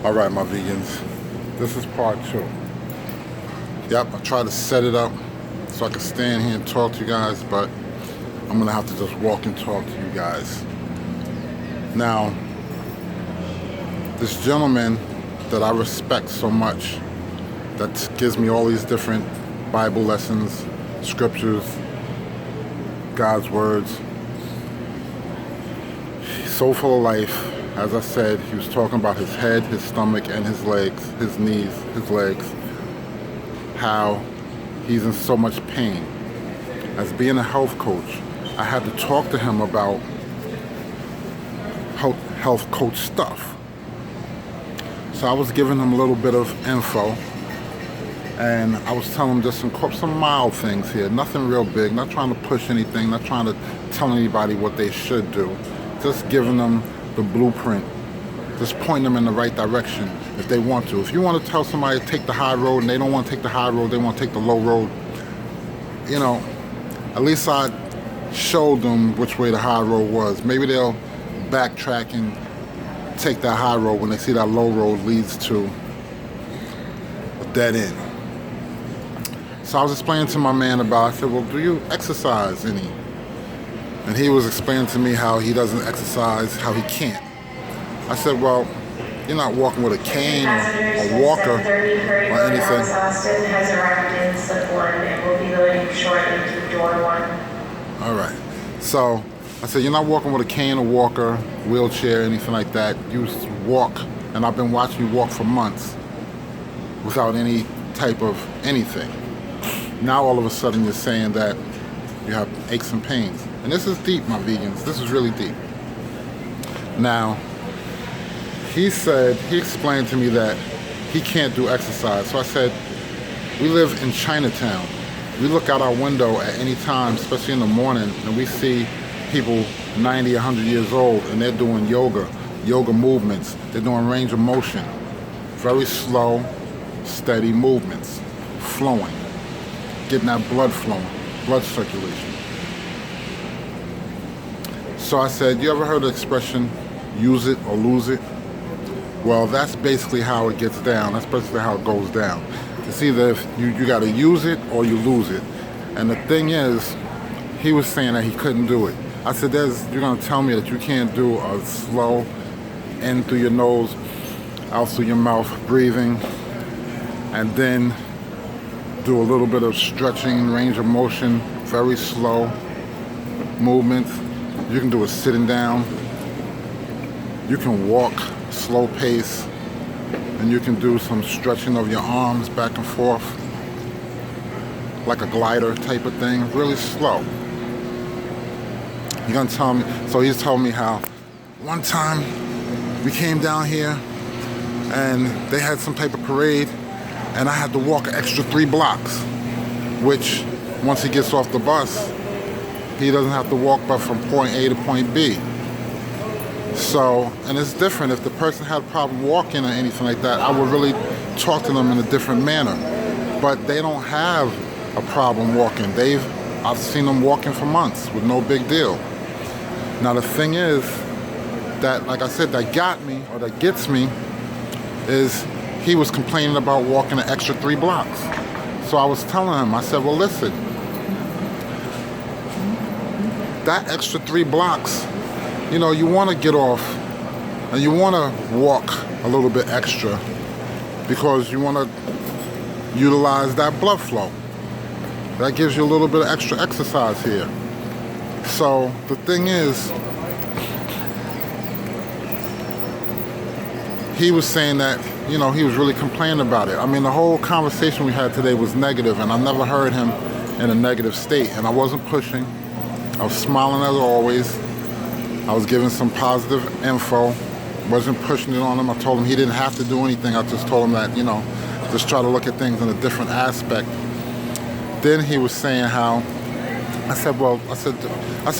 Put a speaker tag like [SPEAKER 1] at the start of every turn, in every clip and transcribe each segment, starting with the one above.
[SPEAKER 1] All right, my vegans, this is part two. Yep, I tried to set it up so I could stand here and talk to you guys, but I'm gonna have to just walk and talk to you guys. Now, this gentleman that I respect so much, that gives me all these different Bible lessons, scriptures, God's words, he's so full of life. As I said, he was talking about his head, his stomach, and his legs, his knees, his legs, how he's in so much pain. As being a health coach, I had to talk to him about health coach stuff. So I was giving him a little bit of info, and I was telling him just some mild things here, nothing real big, not trying to push anything, not trying to tell anybody what they should do, just giving them the blueprint, just pointing them in the right direction if they want to. If you want to tell somebody to take the high road and they don't want to take the high road, they want to take the low road, at least I showed them which way the high road was. Maybe they'll backtrack and take that high road when they see that low road leads to a dead end. So I was explaining to my man about, I said, well, do you exercise any? And he was explaining to me how he doesn't exercise, how he can't. I said, well, you're not walking with a cane or a walker or anything.
[SPEAKER 2] Austin has arrived in slip one and will be loading shortly to door one.
[SPEAKER 1] All right. So I said, you're not walking with a cane or walker, wheelchair, anything like that. You walk, and I've been watching you walk for months without any type of anything. Now all of a sudden you're saying that you have aches and pains. And this is deep, my vegans. This is really deep. Now, he explained to me that he can't do exercise. So I said, we live in Chinatown. We look out our window at any time, especially in the morning, and we see people 90, 100 years old, and they're doing yoga movements. They're doing range of motion. Very slow, steady movements, flowing, getting that blood flowing, blood circulation. So I said, you ever heard the expression, use it or lose it? Well, that's basically how it gets down. That's basically how it goes down. It's either if you got to use it or you lose it. And the thing is, he was saying that he couldn't do it. I said, you're going to tell me that you can't do a slow in through your nose, out through your mouth, breathing, and then do a little bit of stretching, range of motion, very slow movements. You can do it sitting down. You can walk slow pace, and you can do some stretching of your arms back and forth, like a glider type of thing, really slow. You're gonna tell me, so he's told me how one time we came down here and they had some type of parade, and I had to walk an extra 3 blocks, which once he gets off the bus, he doesn't have to walk but from point A to point B. So, and it's different. If the person had a problem walking or anything like that, I would really talk to them in a different manner. But they don't have a problem walking. I've seen them walking for months with no big deal. Now the thing is that, like I said, that got me, or that gets me, is he was complaining about walking an extra 3 blocks. So I was telling him, I said, well, listen, that extra 3 blocks, you want to get off and you want to walk a little bit extra because you want to utilize that blood flow. That gives you a little bit of extra exercise here. So the thing is, he was saying that, he was really complaining about it. I mean, the whole conversation we had today was negative, and I never heard him in a negative state. And I wasn't pushing. I was smiling as always. I was giving some positive info. Wasn't pushing it on him. I told him he didn't have to do anything. I just told him that, just try to look at things in a different aspect. Then he was saying how, I said,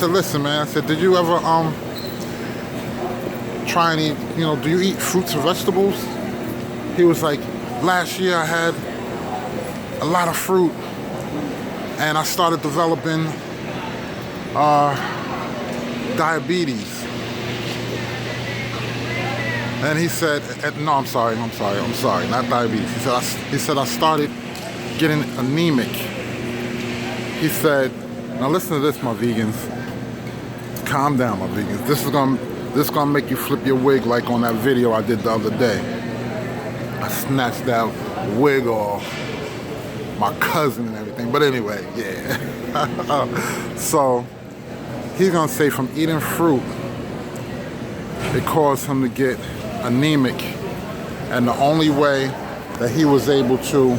[SPEAKER 1] listen, man. I said, did you ever try and eat, do you eat fruits and vegetables? He was like, last year I had a lot of fruit, and I started developing diabetes. And he said, no, I'm sorry, not diabetes. He said I started getting anemic. He said, now listen to this, my vegans. Calm down, my vegans. This is gonna make you flip your wig like on that video I did the other day. I snatched that wig off my cousin and everything. But anyway, yeah. So he's gonna say from eating fruit, it caused him to get anemic, and the only way that he was able to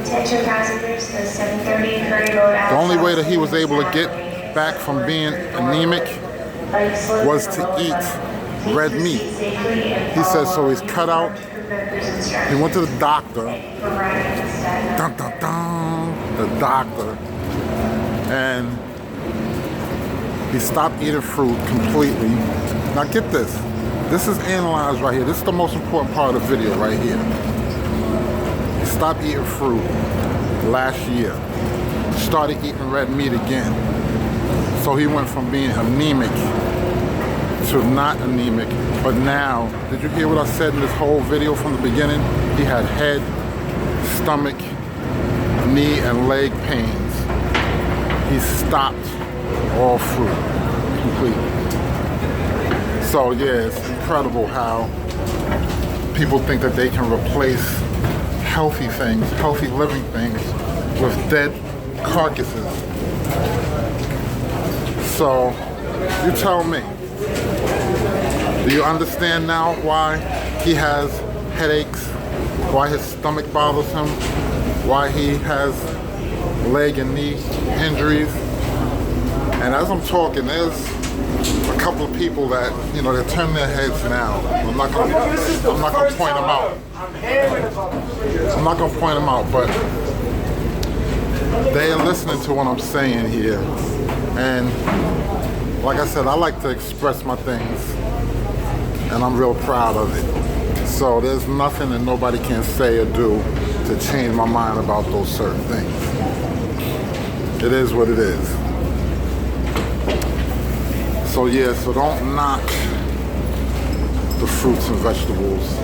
[SPEAKER 2] Attention passengers, the 7:30 Curry Road.
[SPEAKER 1] the only way that he was able to get back from being anemic was to eat red meat. He says so he's cut out. He went to the doctor. Dun, dun, dun, the doctor. And he stopped eating fruit completely. Now get this. This is analyzed right here. This is the most important part of the video right here. He stopped eating fruit last year. Started eating red meat again. So he went from being anemic to not anemic. But now, did you hear what I said in this whole video from the beginning? He had head, stomach, knee, and leg pains. He stopped all fruit completely. So yeah, it's incredible how people think that they can replace healthy things, healthy living things, with dead carcasses. So you tell me, do you understand now why he has headaches, why his stomach bothers him, why he has leg and knee injuries? And as I'm talking, there's a couple of people that, you know, they're turning their heads now. I'm not gonna point them out. I'm not gonna point them out, but they are listening to what I'm saying here. And like I said, I like to express my things, and I'm real proud of it. So there's nothing that nobody can say or do to change my mind about those certain things. It is what it is. So yeah, so don't knock the fruits and vegetables.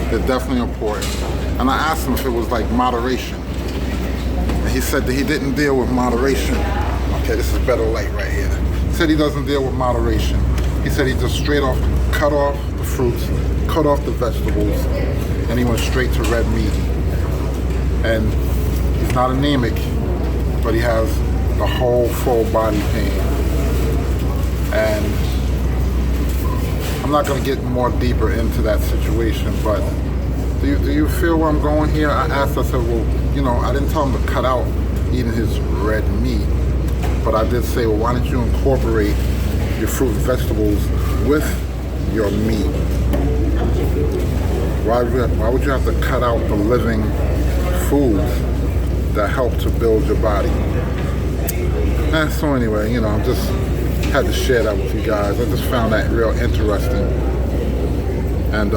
[SPEAKER 1] They're definitely important. And I asked him if it was like moderation. And he said that he didn't deal with moderation. Okay, this is better light right here. He said he doesn't deal with moderation. He said he just straight off cut off the fruits, cut off the vegetables, and he went straight to red meat. And he's not anemic, but he has the whole full body pain. And I'm not going to get more deeper into that situation, but do you feel where I'm going here? I asked, I said, well, you know, I didn't tell him to cut out eating his red meat, but I did say, well, why don't you incorporate your fruit and vegetables with your meat? Why would you have to cut out the living foods that help to build your body? And so anyway, you know, I'm just had to share that with you guys. I just found that real interesting. And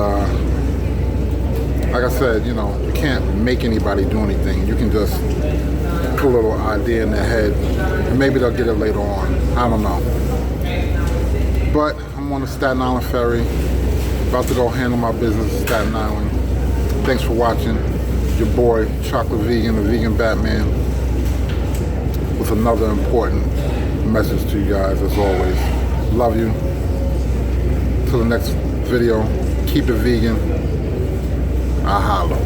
[SPEAKER 1] like I said, you know, you can't make anybody do anything. You can just put a little idea in their head, and maybe they'll get it later on. I don't know. But I'm on the Staten Island ferry, about to go handle my business in Staten Island. Thanks for watching. Your boy, Chocolate Vegan, the Vegan Batman, with another important message to you guys, as always. Love you. Till the next video, keep it vegan. I holla.